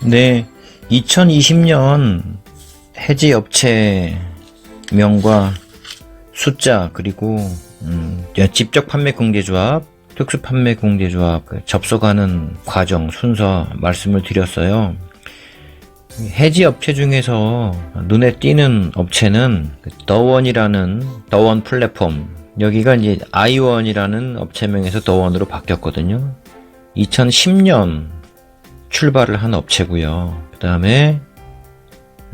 네, 2020년 해지 업체 명과 숫자 그리고 직접 판매 공제조합, 특수 판매 공제조합 접속하는 과정 순서 말씀을 드렸어요. 해지 업체 중에서 눈에 띄는 업체는 더원 플랫폼, 여기가 이제 아이원이라는 업체명에서 더원으로 바뀌었거든요. 2010년 출발을 한 업체고요. 그 다음에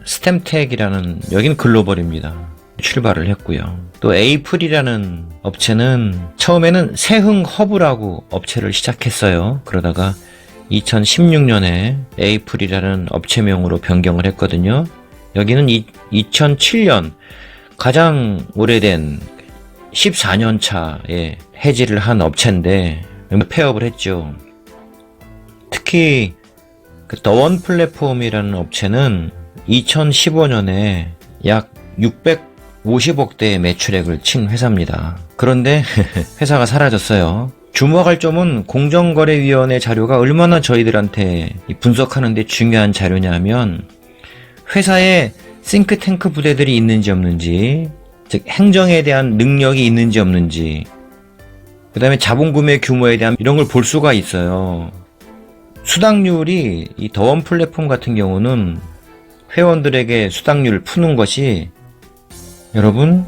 스템텍이라는, 여기는 글로벌입니다. 출발을 했고요. 또 에이플이라는 업체는 처음에는 세흥허브라고 업체를 시작했어요. 그러다가 2016년에 에이플이라는 업체명으로 변경을 했거든요. 여기는 2007년 가장 오래된 14년 차에 해지를 한 업체인데 폐업을 했죠. 특히 그 더원 플랫폼이라는 업체는 2015년에 약 650억대의 매출액을 친 회사입니다. 그런데 회사가 사라졌어요. 주목할 점은 공정거래위원회 자료가 얼마나 저희들한테 분석하는 데 중요한 자료냐면, 회사에 싱크탱크 부대들이 있는지 없는지, 즉 행정에 대한 능력이 있는지 없는지, 그 다음에 자본구매 규모에 대한 이런 걸 볼 수가 있어요. 수당률이 이 더원 플랫폼 같은 경우는 회원들에게 수당률을 푸는 것이 여러분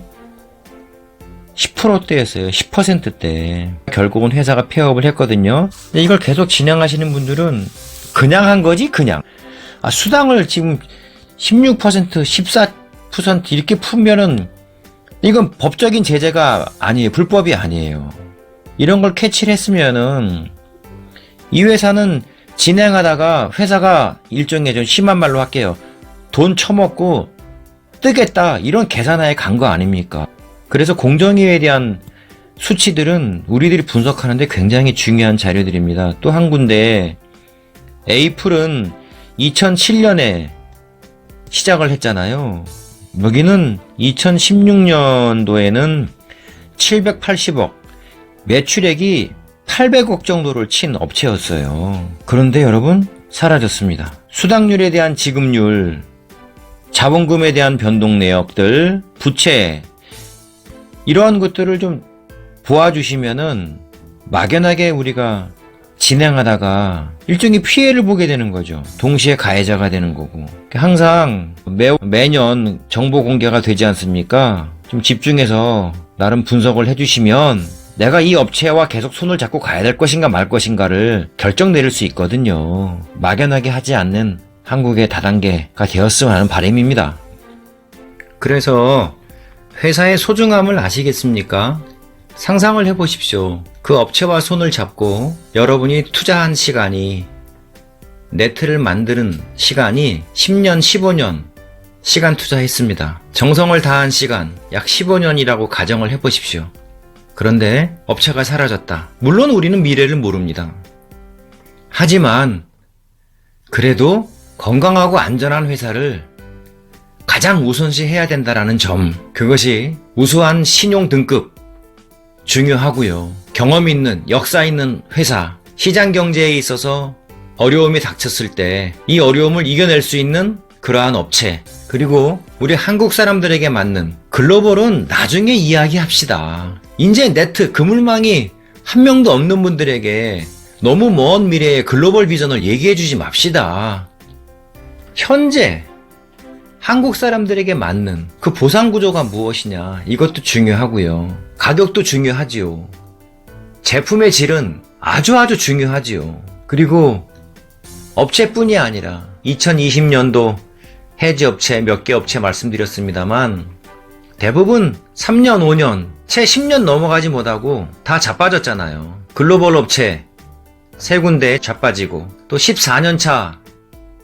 10%대였어요. 10%대. 결국은 회사가 폐업을 했거든요. 근데 이걸 계속 진행하시는 분들은 그냥 한 거지, 그냥. 수당을 지금 16%, 14% 이렇게 풀면은 이건 법적인 제재가 아니에요. 불법이 아니에요. 이런 걸 캐치를 했으면은 이 회사는 진행하다가 회사가 일종의 좀 심한 말로 할게요. 돈 처먹고 뜨겠다, 이런 계산하에 간 거 아닙니까? 그래서 공정위에 대한 수치들은 우리들이 분석하는데 굉장히 중요한 자료들입니다. 또 한 군데, 에이플은 2007년에 시작을 했잖아요. 여기는 2016년도에는 780억, 매출액이 800억 정도를 친 업체였어요. 그런데 여러분, 사라졌습니다. 수당률에 대한 지급률, 자본금에 대한 변동 내역들, 부채, 이러한 것들을 좀 보아주시면은 막연하게 우리가 진행하다가 일종의 피해를 보게 되는 거죠. 동시에 가해자가 되는 거고. 항상 매년 정보 공개가 되지 않습니까? 좀 집중해서 나름 분석을 해주시면 내가 이 업체와 계속 손을 잡고 가야 될 것인가 말 것인가를 결정 내릴 수 있거든요. 막연하게 하지 않는 한국의 다단계가 되었으면 하는 바람입니다. 그래서 회사의 소중함을 아시겠습니까? 상상을 해보십시오. 그 업체와 손을 잡고 여러분이 투자한 시간이, 네트를 만드는 시간이 10년, 15년 시간 투자했습니다. 정성을 다한 시간 약 15년이라고 가정을 해보십시오. 그런데 업체가 사라졌다. 물론 우리는 미래를 모릅니다. 하지만 그래도 건강하고 안전한 회사를 가장 우선시 해야 된다라는 점, 그것이 우수한 신용 등급 중요하고요. 경험 있는, 역사 있는 회사, 시장 경제에 있어서 어려움이 닥쳤을 때 이 어려움을 이겨낼 수 있는 그러한 업체, 그리고 우리 한국 사람들에게 맞는 글로벌은 나중에 이야기합시다. 이제 네트, 그물망이 한 명도 없는 분들에게 너무 먼 미래의 글로벌 비전을 얘기해 주지 맙시다. 현재 한국 사람들에게 맞는 그 보상 구조가 무엇이냐, 이것도 중요하고요. 가격도 중요하지요. 제품의 질은 아주 중요하지요. 그리고 업체뿐이 아니라 2020년도 해지 업체 몇 개 업체 말씀드렸습니다만 대부분 3년, 5년, 채 10년 넘어가지 못하고 다 자빠졌잖아요. 글로벌 업체 3군데 자빠지고 또 14년 차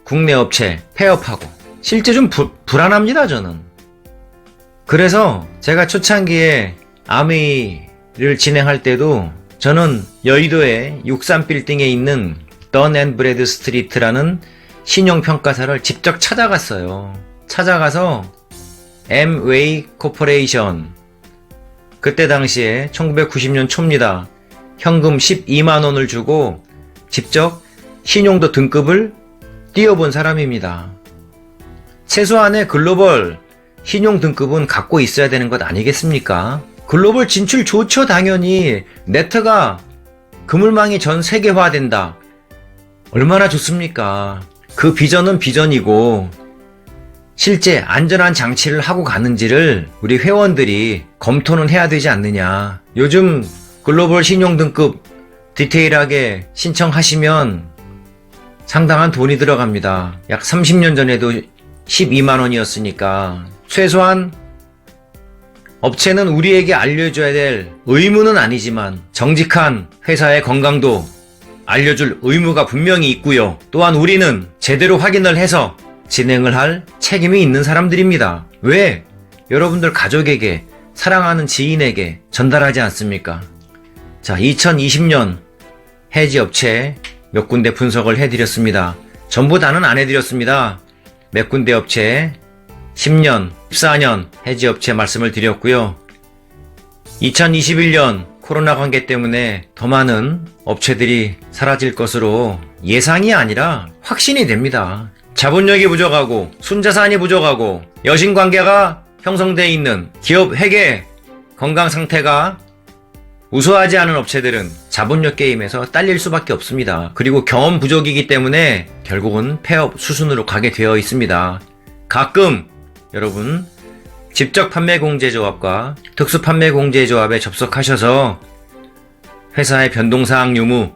국내 업체 폐업하고, 실제 좀 불안합니다, 저는. 그래서 제가 초창기에 아메이를 진행할 때도 저는 여의도의 63빌딩에 있는 던앤브래드 스트리트라는 신용평가사를 직접 찾아갔어요. 찾아가서 엠웨이 코퍼레이션, 그때 당시에 1990년 초입니다. 현금 12만원을 주고 직접 신용도 등급을 뛰어본 사람입니다. 최소한의 글로벌 신용 등급은 갖고 있어야 되는 것 아니겠습니까? 글로벌 진출 좋죠, 당연히. 네트가 그물망이 전 세계화된다. 얼마나 좋습니까? 그 비전은 비전이고 실제 안전한 장치를 하고 가는지를 우리 회원들이 검토는 해야 되지 않느냐. 요즘 글로벌 신용 등급 디테일하게 신청하시면 상당한 돈이 들어갑니다. 약 30년 전에도 12만 원이었으니까 최소한 업체는 우리에게 알려줘야 될 의무는 아니지만 정직한 회사의 건강도 알려줄 의무가 분명히 있고요. 또한 우리는 제대로 확인을 해서 진행을 할 책임이 있는 사람들입니다. 왜? 여러분들 가족에게, 사랑하는 지인에게 전달하지 않습니까? 자, 2020년 해지 업체 몇 군데 분석을 해드렸습니다. 전부 다는 안 해드렸습니다. 몇 군데 업체 10년, 14년 해지 업체 말씀을 드렸고요. 2021년 코로나 관계 때문에 더 많은 업체들이 사라질 것으로 예상이 아니라 확신이 됩니다. 자본력이 부족하고 순자산이 부족하고 여신관계가 형성되어 있는 기업 회계 건강 상태가 우수하지 않은 업체들은 자본력 게임에서 딸릴 수밖에 없습니다. 그리고 경험 부족이기 때문에 결국은 폐업 수순으로 가게 되어 있습니다. 가끔 여러분 직접 판매공제조합과 특수판매공제조합에 접속하셔서 회사의 변동사항 유무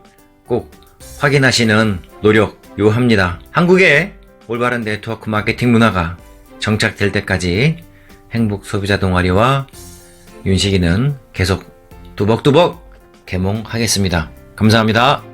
꼭 확인하시는 노력 요합니다. 한국의 올바른 네트워크 마케팅 문화가 정착될 때까지 행복 소비자 동아리와 윤식이는 계속 뚜벅뚜벅 개몽하겠습니다. 감사합니다.